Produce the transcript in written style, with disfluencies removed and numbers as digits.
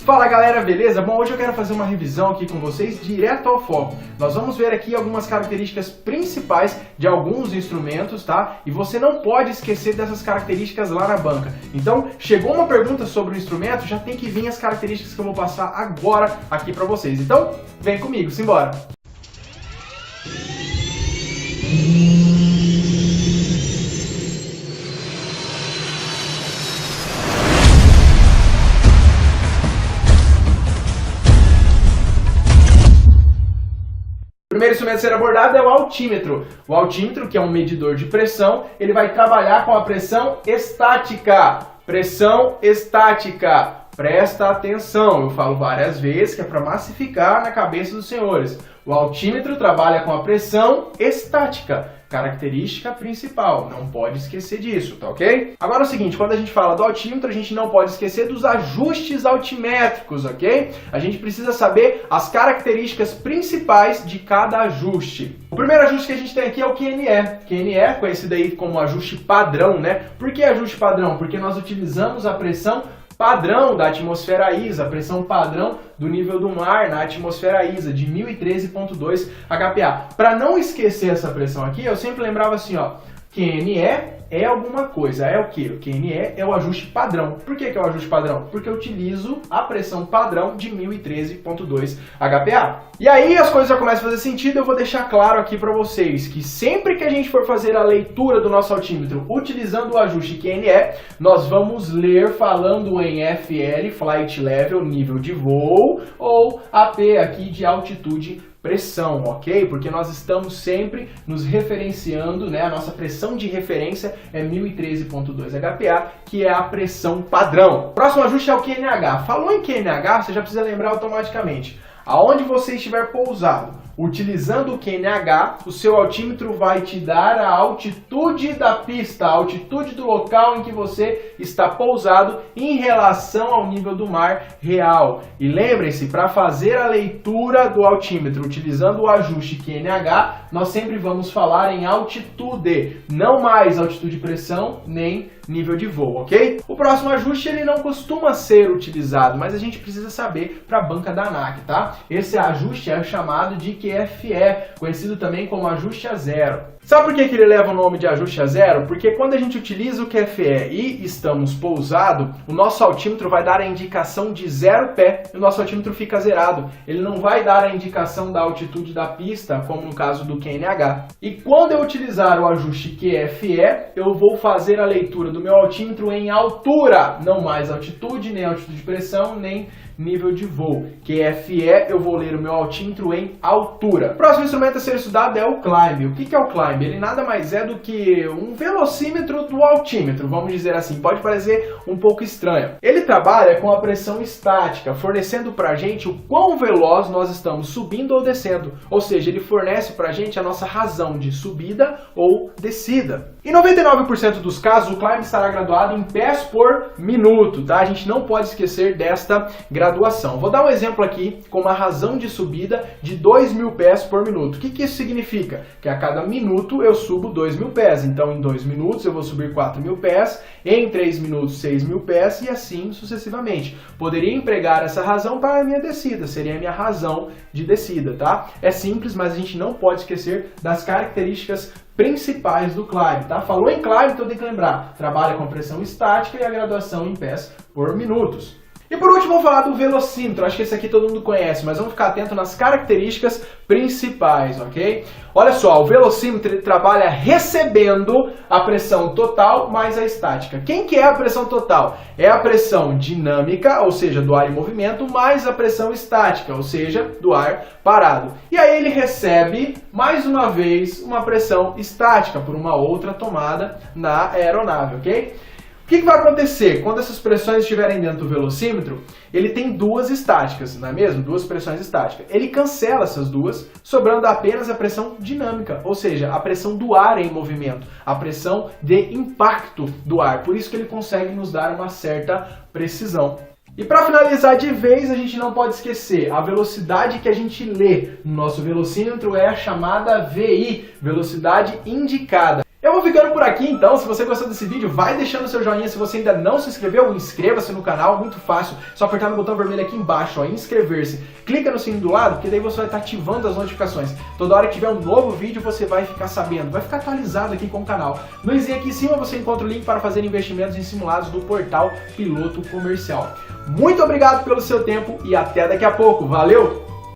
Fala galera, beleza? Bom, hoje eu quero fazer uma revisão aqui com vocês direto ao foco. Nós vamos ver aqui algumas características principais de alguns instrumentos, tá? E você não pode esquecer dessas características lá na banca. Então, chegou uma pergunta sobre o instrumento, já tem que vir as características que eu vou passar agora aqui pra vocês. Então, vem comigo, simbora! O primeiro instrumento a ser abordado é o altímetro. O altímetro, que é um medidor de pressão, ele vai trabalhar com a pressão estática. Pressão estática. Presta atenção, eu falo várias vezes que é para massificar na cabeça dos senhores. O altímetro trabalha com a pressão estática, característica principal, não pode esquecer disso, tá ok? Agora é o seguinte, quando a gente fala do altímetro, a gente não pode esquecer dos ajustes altimétricos, ok? A gente precisa saber as características principais de cada ajuste. O primeiro ajuste que a gente tem aqui é o QNE. QNE, conhecido aí como ajuste padrão, né? Por que ajuste padrão? Porque nós utilizamos a pressão padrão da atmosfera ISA, a pressão padrão do nível do mar na atmosfera ISA, de 1013.2 HPA. Para não esquecer essa pressão aqui, eu sempre lembrava assim, ó, QNE é alguma coisa, é o que? O QNE é o ajuste padrão. Por que é o ajuste padrão? Porque eu utilizo a pressão padrão de 1013.2 HPA. E aí as coisas já começam a fazer sentido, eu vou deixar claro aqui para vocês que sempre que a gente for fazer a leitura do nosso altímetro utilizando o ajuste QNE, nós vamos ler falando em FL, Flight Level, nível de voo, ou AP aqui de altitude, pressão, ok? Porque nós estamos sempre nos referenciando, né? A nossa pressão de referência é 1013.2 HPA, que é a pressão padrão. Próximo ajuste é o QNH. Falou em QNH, você já precisa lembrar automaticamente. Aonde você estiver pousado, utilizando o QNH, o seu altímetro vai te dar a altitude da pista, a altitude do local em que você está pousado em relação ao nível do mar real. E lembrem-se, para fazer a leitura do altímetro utilizando o ajuste QNH, nós sempre vamos falar em altitude, não mais altitude de pressão, nem nível de voo, ok? O próximo ajuste ele não costuma ser utilizado, mas a gente precisa saber para a banca da ANAC, tá? Esse ajuste é chamado de QFE, conhecido também como ajuste a zero. Sabe por que ele leva o nome de ajuste a zero? Porque quando a gente utiliza o QFE e estamos pousado, o nosso altímetro vai dar a indicação de 0 pé e o nosso altímetro fica zerado. Ele não vai dar a indicação da altitude da pista, como no caso do QNH. E quando eu utilizar o ajuste QFE, eu vou fazer a leitura do meu altímetro em altura, não mais altitude, nem altitude de pressão, nem nível de voo. QFE, eu vou ler o meu altímetro em altura. O próximo instrumento a ser estudado é o climb. O que é o climb? Ele nada mais é do que um velocímetro do altímetro, vamos dizer assim. Pode parecer um pouco estranho. Ele trabalha com a pressão estática, fornecendo para a gente o quão veloz nós estamos subindo ou descendo. Ou seja, ele fornece para a gente a nossa razão de subida ou descida. Em 99% dos casos, o climb estará graduado em pés por minuto, tá? A gente não pode esquecer desta graduação. Vou dar um exemplo aqui com uma razão de subida de 2.000 pés por minuto. O que isso significa? Que a cada minuto eu subo 2.000 pés. Então, em 2 minutos eu vou subir 4.000 pés, em 3 minutos 6.000 pés e assim sucessivamente. Poderia empregar essa razão para a minha descida, seria a minha razão de descida, tá? É simples, mas a gente não pode esquecer das características principais do climb, tá? Falou em climb, então tem que lembrar, trabalha com pressão estática e a graduação em pés por minutos. E por último, vou falar do velocímetro. Acho que esse aqui todo mundo conhece, mas vamos ficar atento nas características principais, ok? Olha só, o velocímetro ele trabalha recebendo a pressão total mais a estática. Quem que é a pressão total? É a pressão dinâmica, ou seja, do ar em movimento, mais a pressão estática, ou seja, do ar parado. E aí ele recebe, mais uma vez, uma pressão estática por uma outra tomada na aeronave, ok? O que vai acontecer? Quando essas pressões estiverem dentro do velocímetro, ele tem duas estáticas, não é mesmo? Duas pressões estáticas. Ele cancela essas duas, sobrando apenas a pressão dinâmica, ou seja, a pressão do ar em movimento, a pressão de impacto do ar. Por isso que ele consegue nos dar uma certa precisão. E para finalizar de vez, a gente não pode esquecer, a velocidade que a gente lê no nosso velocímetro é a chamada VI, velocidade indicada. Eu vou ficando por aqui então. Se você gostou desse vídeo, vai deixando seu joinha. Se você ainda não se inscreveu, inscreva-se no canal, muito fácil. Só apertar no botão vermelho aqui embaixo, ó, inscrever-se. Clica no sininho do lado, porque daí você vai estar ativando as notificações. Toda hora que tiver um novo vídeo, você vai ficar sabendo, vai ficar atualizado aqui com o canal. No izinho aqui em cima você encontra o link para fazer investimentos em simulados do portal Piloto Comercial. Muito obrigado pelo seu tempo e até daqui a pouco. Valeu!